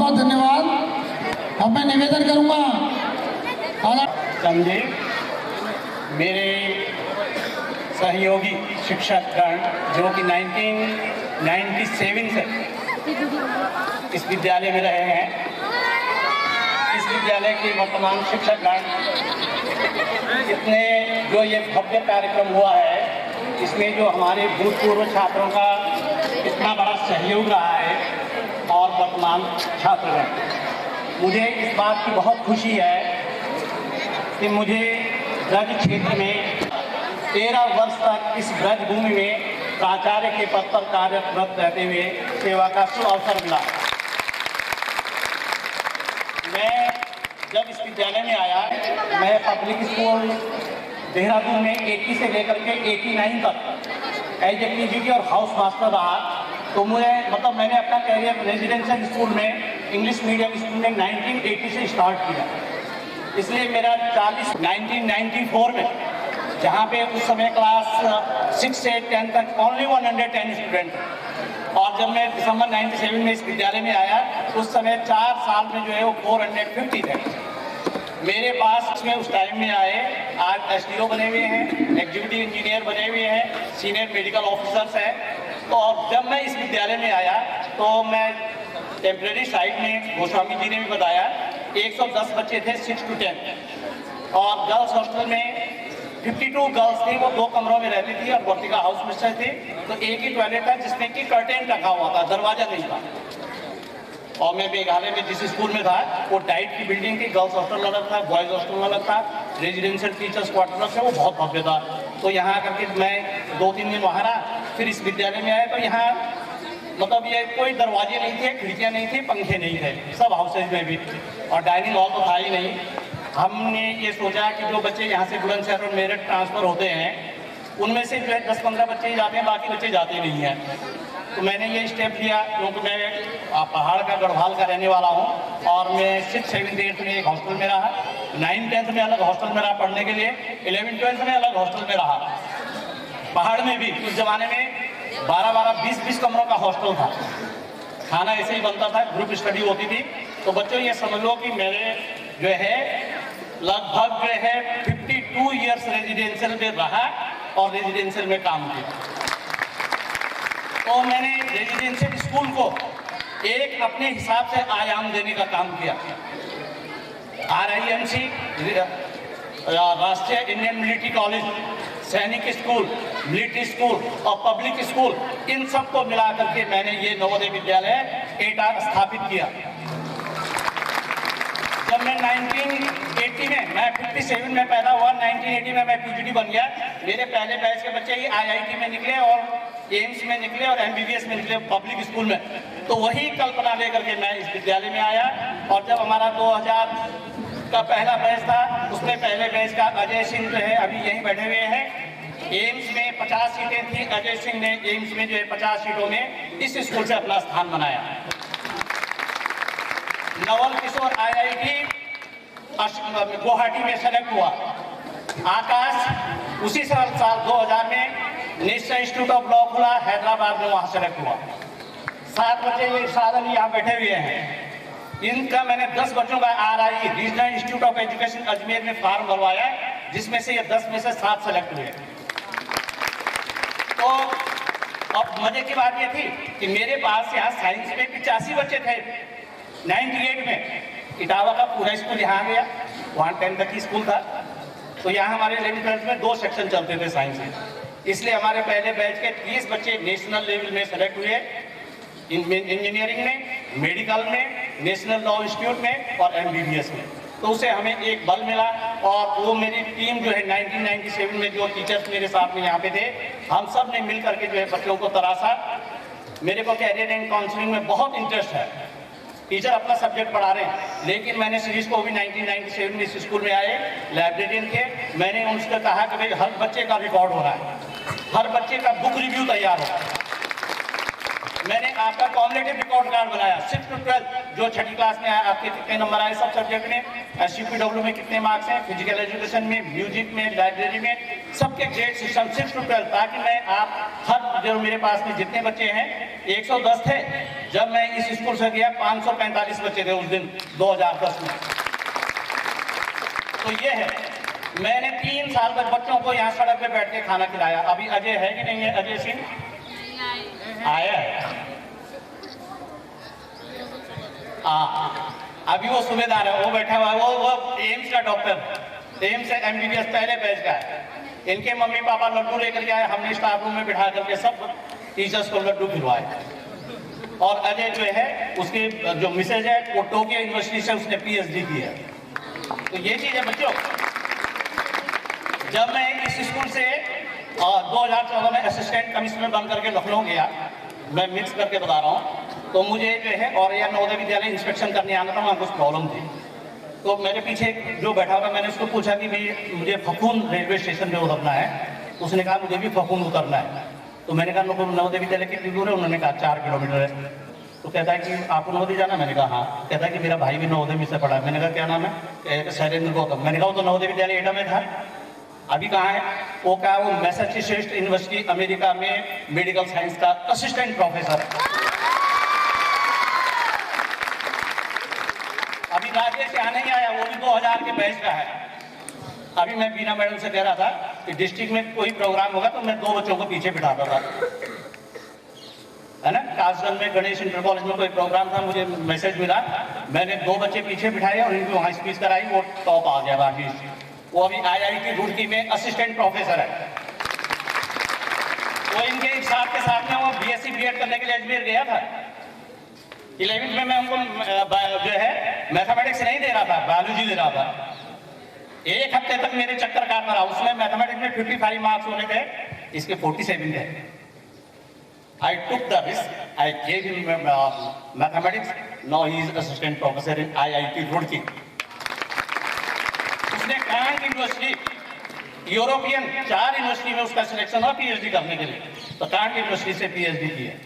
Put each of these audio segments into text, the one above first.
बहुत धन्यवाद। अब मैं निवेदन करूंगा समझे मेरे सहयोगी शिक्षकगण जो कि 1997 से इस विद्यालय में रहे हैं। इस विद्यालय के वर्तमान शिक्षकगण इतने जो ये भव्य कार्यक्रम हुआ है इसमें जो हमारे भूतपूर्व छात्रों का इतना बड़ा सहयोग रहा है और वर्तमान छात्रगण, मुझे इस बात की बहुत खुशी है कि मुझे ब्रज क्षेत्र में 13 वर्ष तक इस ब्रज भूमि में प्राचार्य के पद पर कार्यरत रहते हुए सेवा का सुअवसर मिला। मैं जब इस विद्यालय में आया, मैं पब्लिक स्कूल देहरादून में 80 से लेकर के 89 तक एज ए पीजीटी और हाउस मास्टर रहा। तो मुझे मैंने अपना कैरियर रेजिडेंशियल स्कूल में इंग्लिश मीडियम स्कूल में 1980 से स्टार्ट किया। इसलिए मेरा 1994 में जहाँ पे उस समय क्लास 6 से 10 तक ओनली 110 स्टूडेंट, और जब मैं दिसंबर 97 में इस विद्यालय में आया उस समय 4 साल में जो है वो 450 थे मेरे पास। इसमें उस टाइम में आए, आज एसडीओ बने हुए हैं, एग्जीक्यूटिव इंजीनियर बने हुए हैं, सीनियर मेडिकल ऑफिसर्स हैं। तो जब मैं इस विद्यालय में आया तो मैं टेम्परेरी साइट में, गोस्वामी जी ने भी बताया, 110 बच्चे थे 6 to 10, और गर्ल्स हॉस्टल में 52 गर्ल्स थी, वो 2 कमरों में रहती थी और वर्तिका हाउस मिस्टर थे। तो एक ही टॉयलेट था जिसमें कि कर्टेन रखा हुआ था, दरवाजा नहीं था। और मैं मेघालय में जिस स्कूल में था वो डाइट की बिल्डिंग थी, गर्ल्स हॉस्टल अलग था, बॉयज हॉस्टल अलग था, रेजिडेंशियल टीचर्स क्वार्टर था, वो बहुत भव्य था। तो यहाँ करके मैं 2-3 दिन वहाँ रहा, फिर इस विद्यालय में आया। तो यहाँ ये कोई दरवाजे नहीं थे, खिड़कियाँ नहीं थी, पंखे नहीं थे, सब हाउसेज में भी, और डाइनिंग हॉल तो था ही नहीं। हमने ये सोचा कि जो बच्चे यहाँ से बुलंदशहर और मेरठ ट्रांसफ़र होते हैं उनमें से जो है 10-15 बच्चे ही जाते हैं, बाकी बच्चे जाते नहीं हैं। तो मैंने ये स्टेप लिया क्योंकि मैं पहाड़ का गढ़वाल का रहने वाला हूँ, और मैं 6, 7, 8 में एक हॉस्टल में रहा, 9, 10 में अलग हॉस्टल में रहा पढ़ने के लिए, 11, 12 में अलग हॉस्टल में रहा। पहाड़ में भी उस जमाने में 12-12, 20-20 कमरों का हॉस्टल था, खाना ऐसे ही बनता था, ग्रुप स्टडी होती थी। तो बच्चों ये समझ लो कि मेरे जो है लगभग जो है 52 ईयर्स रेजिडेंशियल में रहा और रेजिडेंशियल में काम किया। तो मैंने रेजिडेंशियल स्कूल को एक अपने हिसाब से आयाम देने का काम किया। RIMC, राष्ट्रीय इंडियन मिलिट्री कॉलेज, सैनिक स्कूल, मिलिट्री स्कूल और पब्लिक स्कूल, इन सबको मिला करके मैंने ये नवोदय विद्यालय एटा स्थापित किया। जब मैं 1980 में, मैं 57 में पैदा हुआ, 1980 में मैं PGD बन गया। मेरे पहले बैच के बच्चे ही IIT में निकले और एम्स में निकले और MBBS में निकले पब्लिक स्कूल में। तो वही कल्पना लेकर के मैं इस विद्यालय में आया। और जब हमारा 2000 का पहला बैच था, उसमें पहले बैच का अजय सिंह जो है अभी यहीं बैठे हुए हैं। एम्स में 50 सीटें थी, अजय सिंह ने एम्स में जो है 50 सीटों में इस स्कूल से अपना स्थान बनाया। नवल किशोर IIT गुवाहाटी में सेलेक्ट हुआ। आकाश उसी साल 2000 में नेशनल इंस्टीट्यूट ऑफ लॉ खुला, हैदराबाद में, वहां सेलेक्ट हुआ। 7 बच्चे ये साधन यहाँ बैठे हुए हैं। इनका मैंने 10 बच्चों का RI regional institute of education Ajmer में फॉर्म भरवाया, जिसमें से ये 10 में से 7 सेलेक्ट हुए। तो अब मजे की बात ये थी कि मेरे पास यहाँ साइंस में 85 बच्चे थे। 98 में इटावा का पूरा स्कूल यहाँ गया, वहाँ 10 तक की स्कूल था। तो यहाँ हमारे 11th में 2 सेक्शन चलते थे साइंस में, इसलिए हमारे पहले बैच के 30 बच्चे नेशनल लेवल में सेलेक्ट हुए, इंजीनियरिंग में, मेडिकल में, नेशनल लॉ इंस्टीट्यूट में और MBBS में। तो उसे हमें एक बल मिला। और वो मेरी टीम जो है 1997 में जो टीचर्स मेरे साथ में यहाँ पे थे, हम सब ने मिल करके जो है बच्चों को तराशा। मेरे को कैरियर एंड काउंसलिंग में बहुत इंटरेस्ट है, टीचर अपना सब्जेक्ट पढ़ा रहे हैं, लेकिन मैंने सीरीज को भी 1997 में इस स्कूल में आए, लाइब्रेरियन थे, मैंने उनसे कहा कि भाई हर बच्चे का रिकॉर्ड हो रहा है, हर बच्चे का बुक रिव्यू तैयार हो। मैंने आपका कॉम्युलेटिव रिकॉर्ड कार्ड बनाया 6 to 12, जो 6ठी क्लास में आया आपके कितने नंबर आए सब सब्जेक्ट में, SUPW में कितने मार्क्स हैं, फिजिकल एजुकेशन में, म्यूजिक में, लाइब्रेरी में, सबके ग्रेड सिस्टम 6 to 12, ताकि मैं आप हर जो मेरे पास में जितने बच्चे हैं 110 थे। जब मैं इस स्कूल से गया 545 बच्चे थे उस दिन 2010 में। तो ये है, मैंने 3 साल तक बच्चों को यहाँ सड़क पे बैठ के खाना खिलाया। अभी अजय है कि नहीं है? अजय सिंह आया है। अभी वो सूबेदार है, वो बैठा हुआ है, वो एम्स का डॉक्टर, एम्स से MBBS पहले बैच का है। इनके मम्मी पापा लड्डू लेकर के आए, हमने स्टाफ रूम में बिठा करके सब टीचर्स को लड्डू खिलवाए। और अजय जो है, उसके जो मिसेज है वो टोक्यो यूनिवर्सिटी से उसने PhD की है। तो ये चीज है बच्चों। जब मैं इस स्कूल से 2014 में असिस्टेंट कमिश्नर बन करके लखनऊ गया, मैं मिक्स करके बता रहा हूँ, तो मुझे जो है और यह नवोदय विद्यालय इंस्पेक्शन करने आना था, वहाँ कुछ प्रॉब्लम थी। तो मेरे पीछे जो बैठा हुआ, मैंने उसको पूछा कि भाई मुझे फफून रेलवे स्टेशन पे उतरना है। उसने कहा मुझे भी फफून उतरना है। तो मैंने कहा नवोदय विद्यालय कितनी दूर है? उन्होंने कहा 4 किलोमीटर है। तो कहता है कि आपको नवोदय जाना? मैंने कहा हाँ। कहता है कि मेरा भाई भी नवोदय में से पढ़ा है। मैंने कहा क्या नाम है? शैलेंद्र गौतम। मैंने कहा वो तो नवोदय विद्यालय एटा में था, अभी कहाँ है? वो कहा वो मैसाचुसेट्स यूनिवर्सिटी अमेरिका में मेडिकल साइंस का असिस्टेंट प्रोफेसर है। अभी राजेश यहाँ नहीं आया, वो भी 2000 के बैच का है। अभी मैं बीना मैडम से कह रहा था कि डिस्ट्रिक्ट में कोई प्रोग्राम होगा तो मैं 2 बच्चों को पीछे बिठाता था, है ना। कासगंज में गणेश इंटर कॉलेज में कोई प्रोग्राम था, मुझे मैसेज मिला, मैंने 2 बच्चे पीछे बिठाए और इनको वहाँ स्पीच कराई, वो टॉप आ गया बाकी। वो अभी IIT रुड़की में असिस्टेंट प्रोफेसर है। वो इनके साथ के साथ में वो BSc B.Ed करने के लिए अजमेर गया था। 11th में मैं उनको जो है मैथमेटिक्स नहीं दे रहा था, बायोलॉजी दे रहा था। 1 हफ्ते तक मेरे चक्कर काटता रहा। उसमें मैथमेटिक्स में 55 मार्क्स होने थे, इसके 47 थे। I took the risk. I gave him mathematics. Now he is assistant professor in IIT Roorkee. उसने कांट यूनिवर्सिटी, यूरोपियन 4 यूनिवर्सिटी में उसका सिलेक्शन हुआ PhD करने के लिए, तो कांट यूनिवर्सिटी से PhD की है।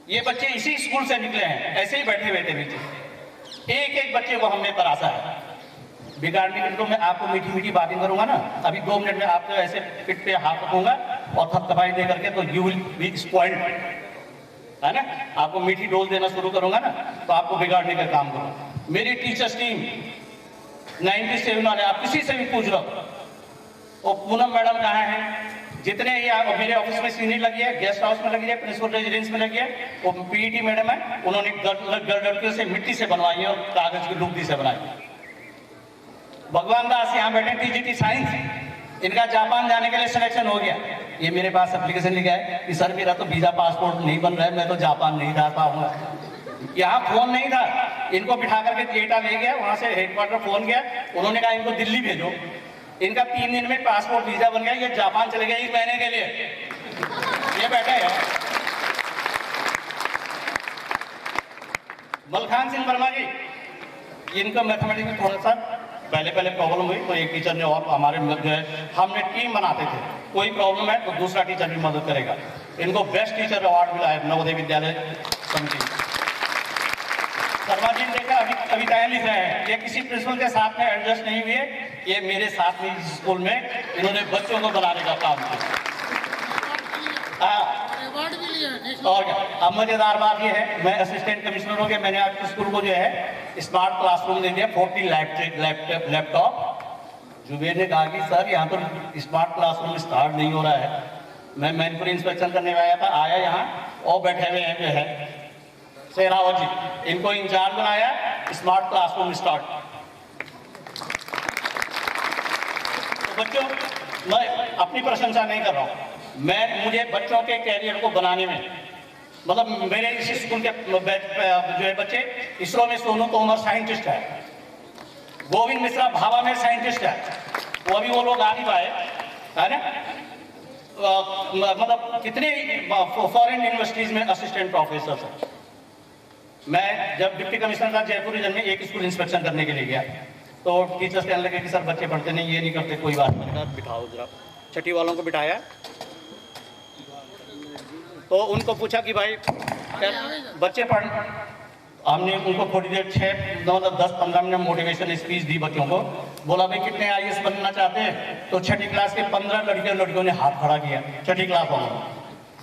ये बच्चे इसी स्कूल से निकले हैं, ऐसे ही बैठे हुए थे नीचे। एक बच्चे को हमने तराशा है। बिगाड़ने के लिए मैं आपको मीठी मीठी बातें करूंगा ना, अभी 2 मिनट में आपको ऐसे पिट पे हाथ रखूंगा और थपथपाई दे करके, तो यू विल बी स्पॉइल्ड, है ना। आपको मीठी डोज देना शुरू करूंगा ना, तो आपको बिगाड़ने का काम करूंगा। मेरी टीचर्स टीम 97 वाले, आप किसी से भी पूछ लो। और पूनम मैडम कहाँ है? जितने ही मेरे ऑफिस में सीनियर लगी है, गेस्ट हाउस में लगी है, प्रिंसिपल रेजिडेंस में लगी है, वो PET मैडम है। उन्होंने गड़गड़ से मिट्टी से बनवाई है और कागज की लुगदी से बनाई है। भगवान दास यहाँ बैठे, TGT साइंस, इनका जापान जाने के लिए सिलेक्शन हो गया। ये मेरे पास एप्लीकेशन लिखा है कि सर मेरा तो वीजा पासपोर्ट नहीं बन रहा है, मैं तो जापान नहीं जा पाऊंगा। यहाँ फोन नहीं था, इनको बिठा करके एटा ले गया, वहां से हेडक्वार्टर फोन गया, उन्होंने कहा इनको दिल्ली भेजो। इनका 3 दिन में पासपोर्ट वीजा बन गया, ये जापान चले गए 1 महीने के लिए। ये बैठे हैं मलखान सिंह वर्मा जी, इनका मैथमेटिक्स में थोड़ा सा पहले प्रॉब्लम हुई, तो एक टीचर ने और हमारे जो है हमने टीम बनाते थे, कोई प्रॉब्लम है तो दूसरा टीचर भी मदद करेगा। इनको बेस्ट टीचर अवार्ड मिला है नवोदय विद्यालय समिति। शर्मा जी ने देखा, अभी कविताएं लिख रहे हैं, ये किसी प्रिंसिपल के साथ में एडजस्ट नहीं हुए, ये मेरे साथ में इस स्कूल में इन्होंने बच्चों को बनाने का काम किया। और अब मजेदार बात ये है, मैं असिस्टेंट कमिश्नर हो गया, मैंने आपके स्कूल को जो है स्मार्ट क्लासरूम दे दिया, 40 लैपटॉप। जुबेर ने कहा कि सर यहाँ तो स्मार्ट क्लासरूम स्टार्ट नहीं हो रहा है। मैं मैनपुरी इंस्पेक्शन करने आया था, आया यहाँ और बैठे हुए हैं जो है शेरावत जी, इनको इंचार्ज बनाया, स्मार्ट क्लासरूम स्टार्ट। तो बच्चों, मैं अपनी प्रशंसा नहीं कर रहा हूँ, मुझे बच्चों के कैरियर को बनाने में, मतलब मेरे इस स्कूल के जो है बच्चे, इसरो में सोनू तोमर साइंटिस्ट है, गोविंद मिश्रा भाभा में साइंटिस्ट है, वो अभी वो लोग आ नहीं पाए, है ना। मतलब कितने फॉरेन यूनिवर्सिटीज में असिस्टेंट प्रोफेसर है। मैं जब डिप्टी कमिश्नर था जयपुर रीजन में, एक स्कूल इंस्पेक्शन करने के लिए गया, तो टीचर्स कहने लगे कि सर बच्चे पढ़ते नहीं, ये नहीं करते, कोई बात नहीं, बिठाओ जरा। छठी वालों को बिठाया, तो उनको पूछा कि भाई बच्चे पढ़, हमने उनको थोड़ी देर 10-15 मिनट मोटिवेशन स्पीच दी बच्चों को। बोला भाई कितने IAS बनना चाहते हैं? तो छठी क्लास के 15 लड़कियों ने हाथ खड़ा किया, छठी क्लास वालों।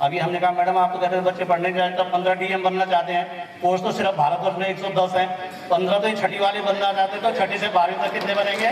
अभी हमने कहा मैडम आप तो कहते हैं बच्चे पढ़ने जाए तब 15 डीएम बनना चाहते हैं, पोस्ट तो सिर्फ भारतवर्ष में 110 है, 15 तो ये छठी वाले बनना चाहते हैं, तो छठी से 12वीं तक कितने बनेंगे?